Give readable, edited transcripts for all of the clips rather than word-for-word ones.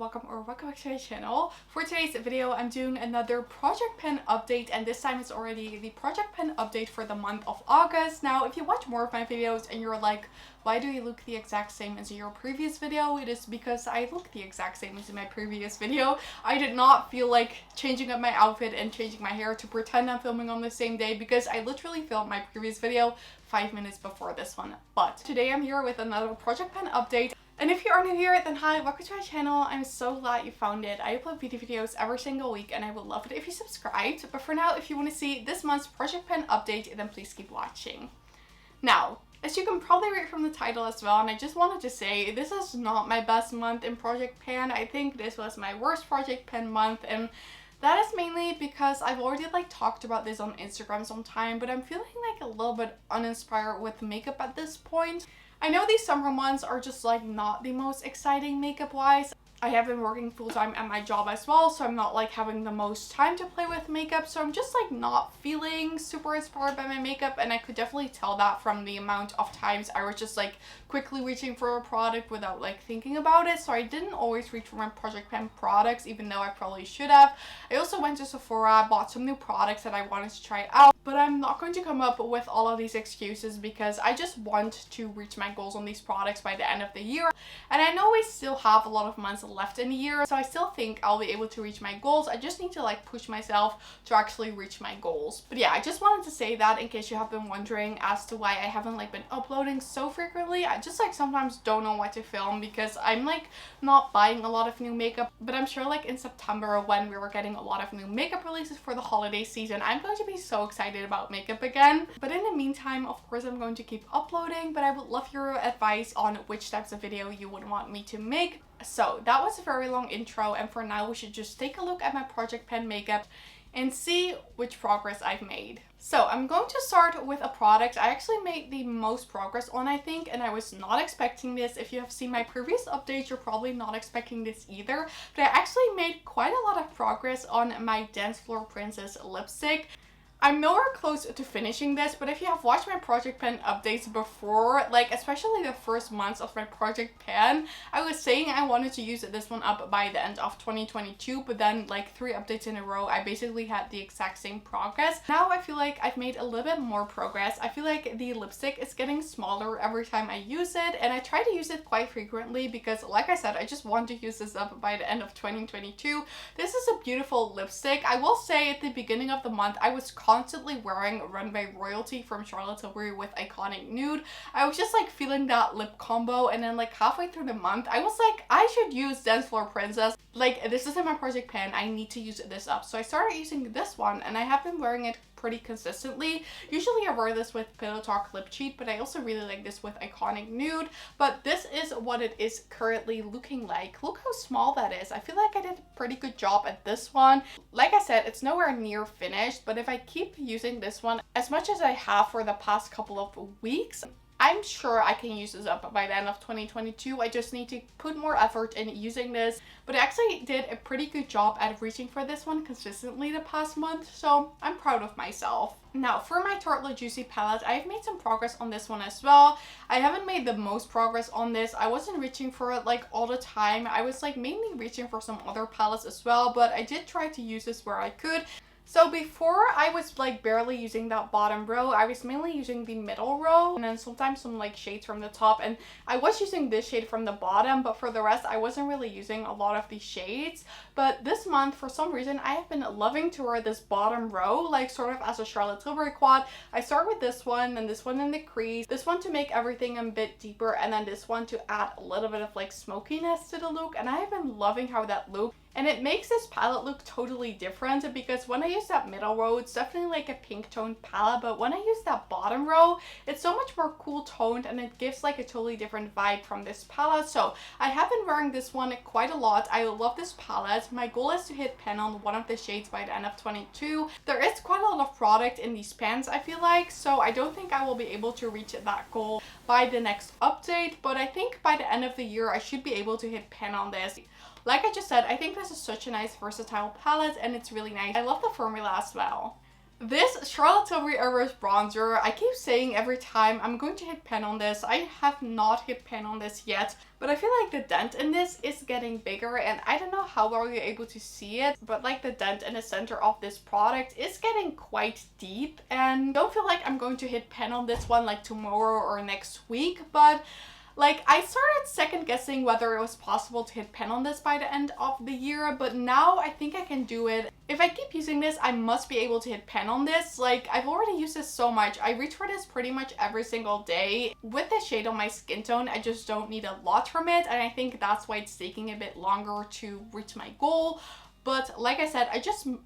Welcome back to my channel. For today's video, I'm doing another project pen update, and this time it's already the project pen update for the month of August. Now, if you watch more of my videos and you're like, why do you look the exact same as in your previous video? It is because I look the exact same as in my previous video. I did not feel like changing up my outfit and changing my hair to pretend I'm filming on the same day, because I literally filmed my previous video 5 minutes before this one. But today I'm here with another project pen update. And if you are new here, then hi, welcome to my channel. I'm so glad you found it. I upload beauty videos every single week and I would love it if you subscribed. But for now, if you want to see this month's project pen update, then please keep watching. Now, as you can probably read from the title as well, and I just wanted to say, this is not my best month in project pen. I think this was my worst project pen month, and that is mainly because I've already talked about this on Instagram sometime, but I'm feeling like a little bit uninspired with makeup at this point. I know these summer months are just not the most exciting makeup wise. I have been working full-time at my job as well, so I'm not having the most time to play with makeup, so I'm just not feeling super inspired by my makeup, and I could definitely tell that from the amount of times I was just quickly reaching for a product without thinking about it. So I didn't always reach for my project pen products, even though I probably should have. I also went to Sephora, bought some new products that I wanted to try out, but I'm not going to come up with all of these excuses because I just want to reach my goals on these products by the end of the year, and I know we still have a lot of months left in the year, so I still think I'll be able to reach my goals. I just need to push myself to actually reach my goals. But yeah, I just wanted to say that in case you have been wondering as to why I haven't been uploading so frequently. I just sometimes don't know what to film because I'm not buying a lot of new makeup, but I'm sure in September when we were getting a lot of new makeup releases for the holiday season, I'm going to be so excited about makeup again. But in the meantime, of course, I'm going to keep uploading, but I would love your advice on which types of video you would want me to make. So that was a very long intro, and for now we should just take a look at my project pen makeup and see which progress I've made. So I'm going to start with a product I actually made the most progress on, I think, and I was not expecting this. If you have seen my previous updates, you're probably not expecting this either, but I actually made quite a lot of progress on my Dancefloor Princess lipstick. I'm nowhere close to finishing this, but if you have watched my project pen updates before, especially the first months of my project pen, I was saying I wanted to use this one up by the end of 2022, but then 3 updates in a row, I basically had the exact same progress. Now I feel like I've made a little bit more progress. I feel like the lipstick is getting smaller every time I use it, and I try to use it quite frequently because, like I said, I just want to use this up by the end of 2022. This is a beautiful lipstick. I will say at the beginning of the month, I was constantly wearing Runway Royalty from Charlotte Tilbury with Iconic Nude. I was just feeling that lip combo, and then halfway through the month I was I should use Dancefloor Princess. This is in my project pen, I need to use this up. So I started using this one, and I have been wearing it pretty consistently. Usually I wear this with Pillow Talk Lip Cheat, but I also really like this with Iconic Nude. But this is what it is currently looking like. Look how small that is. I feel like I did a pretty good job at this one. Like I said, it's nowhere near finished, but if I keep using this one as much as I have for the past couple of weeks, I'm sure I can use this up by the end of 2022. I just need to put more effort in using this. But I actually did a pretty good job at reaching for this one consistently the past month, so I'm proud of myself. Now, for my Tartle Juicy palette, I've made some progress on this one as well. I haven't made the most progress on this. I wasn't reaching for it all the time. I was mainly reaching for some other palettes as well, but I did try to use this where I could. So before I was barely using that bottom row, I was mainly using the middle row and then sometimes some shades from the top, and I was using this shade from the bottom, but for the rest I wasn't really using a lot of these shades. But this month, for some reason, I have been loving to wear this bottom row sort of as a Charlotte Tilbury quad. I start with this one and this one in the crease, this one to make everything a bit deeper, and then this one to add a little bit of smokiness to the look, and I have been loving how that looks. And it makes this palette look totally different because when I use that middle row, it's definitely a pink toned palette, but when I use that bottom row, it's so much more cool toned, and it gives a totally different vibe from this palette. So I have been wearing this one quite a lot. I love this palette. My goal is to hit pan on one of the shades by the end of 2022. There is quite a lot of product in these pans, I feel like, so I don't think I will be able to reach that goal by the next update, but I think by the end of the year I should be able to hit pan on this. Like I just said, I think this is such a nice versatile palette, and it's really nice. I love the formula as well. This Charlotte Tilbury Airbrush bronzer, I keep saying every time I'm going to hit pan on this. I have not hit pan on this yet, but I feel like the dent in this is getting bigger, and I don't know how well you're able to see it, but like the dent in the center of this product is getting quite deep, and don't feel like I'm going to hit pan on this one like tomorrow or next week, but like, I started second guessing whether it was possible to hit pan on this by the end of the year, but now I think I can do it. If I keep using this, I must be able to hit pan on this. Like, I've already used this so much. I reach for this pretty much every single day. With the shade on my skin tone, I just don't need a lot from it, and I think that's why it's taking a bit longer to reach my goal. But like I said,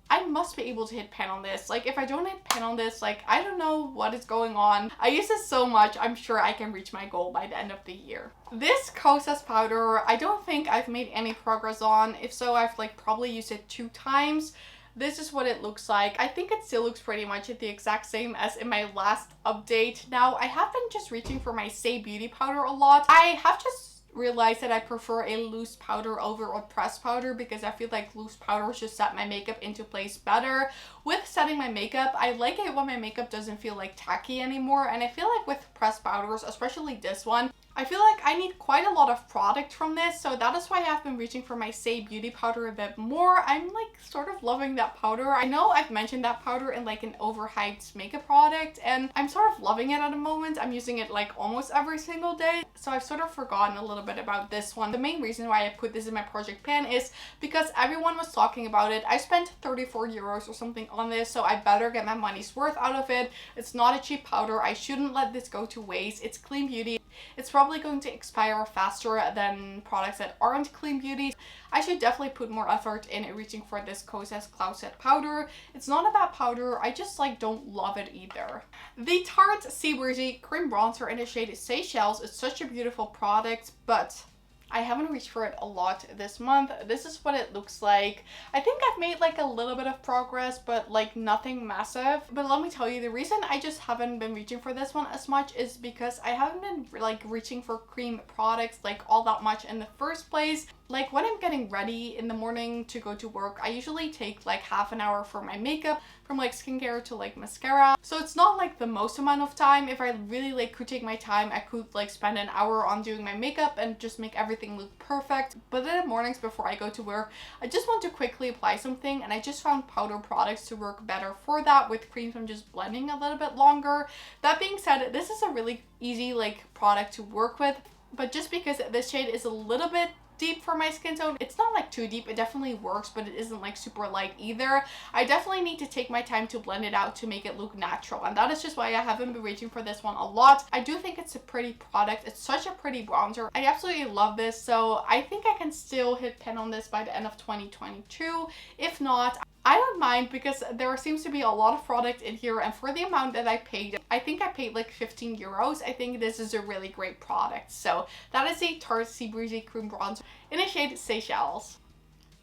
I must be able to hit pan on this. Like, if I don't hit pan on this, like, I don't know what is going on. I use this so much, I'm sure I can reach my goal by the end of the year. This Kosas powder, I don't think I've made any progress on. If so, I've like probably used it 2 times. This is what it looks like. I think it still looks pretty much the exact same as in my last update. Now, I have been just reaching for my Say Beauty powder a lot. I have just realized that I prefer a loose powder over a pressed powder because I feel like loose powders just set my makeup into place better. With setting my makeup, I like it when my makeup doesn't feel like tacky anymore, and I feel like with pressed powders, especially this one, I feel like I need quite a lot of product from this, so that is why I've been reaching for my Say Beauty powder a bit more. I'm like sort of loving that powder. I know I've mentioned that powder in like an overhyped makeup product, and I'm sort of loving it at the moment. I'm using it like almost every single day, so I've sort of forgotten a little bit about this one. The main reason why I put this in my project pan is because everyone was talking about it. I spent 34 euros or something on this, so I better get my money's worth out of it. It's not a cheap powder. I shouldn't let this go to waste. It's clean beauty. It's probably going to expire faster than products that aren't clean beauty. I should definitely put more effort in reaching for this Kosas Cloud Set powder. It's not a bad powder, I just like don't love it either. The Tarte Sea Breezy Cream Bronzer in the shade Seychelles is such a beautiful product, but I haven't reached for it a lot this month. This is what it looks like. I think I've made like a little bit of progress, but like nothing massive. But let me tell you, the reason I just haven't been reaching for this one as much is because I haven't been like reaching for cream products like all that much in the first place. Like when I'm getting ready in the morning to go to work, I usually take like half an hour for my makeup, from like skincare to like mascara. So it's not like the most amount of time. If I really like could take my time, I could like spend an hour on doing my makeup and just make everything look perfect. But in the mornings before I go to work, I just want to quickly apply something, and I just found powder products to work better for that. With creams, I'm just blending a little bit longer. That being said, this is a really easy like product to work with, but just because this shade is a little bit deep for my skin tone, it's not like too deep. It definitely works, but it isn't like super light either. I definitely need to take my time to blend it out to make it look natural, and that is just why I haven't been reaching for this one a lot. I do think it's a pretty product. It's such a pretty bronzer. I absolutely love this, so I think I can still hit pan on this by the end of 2022. If not, I don't mind because there seems to be a lot of product in here, and for the amount that I paid, I think I paid like 15 euros. I think this is a really great product. So that is a Tarte Sea Breezy Cream Bronzer in the shade Seychelles.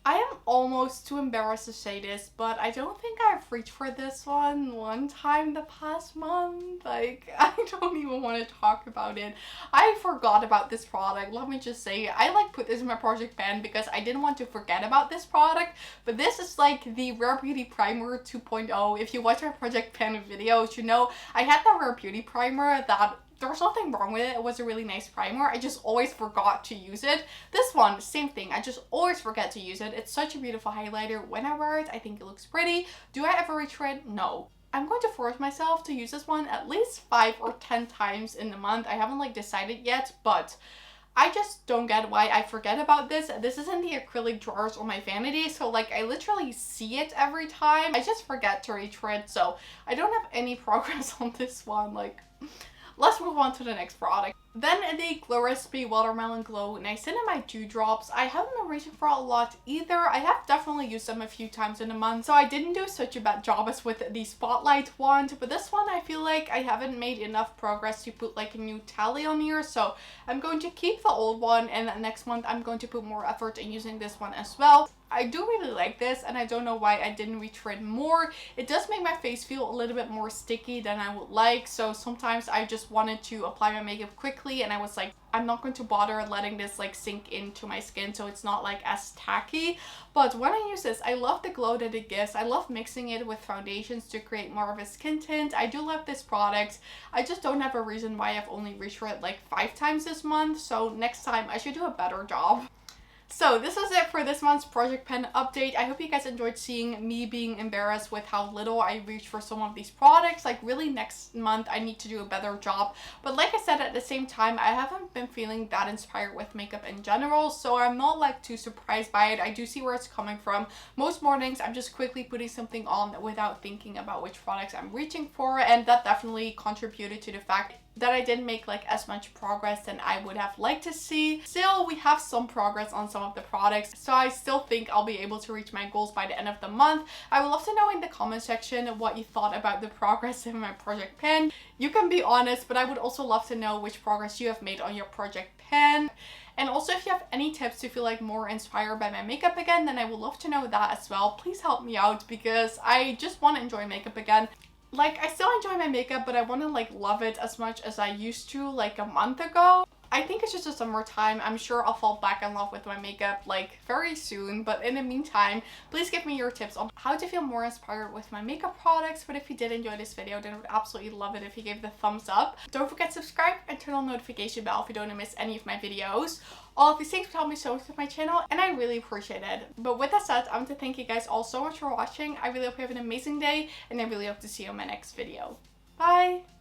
I am almost too embarrassed to say this, but I don't think I've reached for this one time the past month. Like, I don't even want to talk about it. I forgot about this product. Let me just say, I like put this in my project pan because I didn't want to forget about this product. But this is like the Rare Beauty Primer 2.0. If you watch my project pan videos, you know I had that Rare Beauty Primer that there's nothing wrong with it. It was a really nice primer. I just always forgot to use it. This one, same thing. I just always forget to use it. It's such a beautiful highlighter. When I wear it, I think it looks pretty. Do I ever reach for it? No. I'm going to force myself to use this one at least 5 or 10 times in the month. I haven't like decided yet, but I just don't get why I forget about this. This is in the acrylic drawers on my vanity, so like I literally see it every time. I just forget to reach for it, so I don't have any progress on this one. Like, let's move on to the next product. Then the Glow Recipe Watermelon Glow Niacinamide Dewdrops. I haven't been reaching for a lot either. I have definitely used them a few times in a month, so I didn't do such a bad job as with the Spotlight wand. But this one, I feel like I haven't made enough progress to put like a new tally on here, so I'm going to keep the old one, and next month I'm going to put more effort in using this one as well. I do really like this, and I don't know why I didn't reach for it more. It does make my face feel a little bit more sticky than I would like, so sometimes I just wanted to apply my makeup quickly quickly, and I was like, I'm not going to bother letting this like sink into my skin so it's not like as tacky. But when I use this, I love the glow that it gives. I love mixing it with foundations to create more of a skin tint. I do love this product. I just don't have a reason why I've only reached for it like 5 times this month, so next time I should do a better job. So this was it for this month's project pen update. I hope you guys enjoyed seeing me being embarrassed with how little I reached for some of these products. Like really next month I need to do a better job. But like I said, at the same time, I haven't been feeling that inspired with makeup in general, so I'm not like too surprised by it. I do see where it's coming from. Most mornings I'm just quickly putting something on without thinking about which products I'm reaching for, and that definitely contributed to the fact that I didn't make like as much progress than I would have liked to see. Still, we have some progress on some of the products, so I still think I'll be able to reach my goals by the end of the month. I would love to know in the comment section what you thought about the progress in my project pen. You can be honest, but I would also love to know which progress you have made on your project pen. And also, if you have any tips to feel like more inspired by my makeup again, then I would love to know that as well. Please help me out because I just want to enjoy makeup again. Like, I still enjoy my makeup, but I want to like love it as much as I used to like a month ago. I think it's just the summertime. I'm sure I'll fall back in love with my makeup like very soon, but in the meantime, please give me your tips on how to feel more inspired with my makeup products. But if you did enjoy this video, then I would absolutely love it if you gave the thumbs up. Don't forget to subscribe and turn on the notification bell if you don't want to miss any of my videos. All of these things would help me so much with my channel, and I really appreciate it. But with that said, I want to thank you guys all so much for watching. I really hope you have an amazing day, and I really hope to see you in my next video. Bye!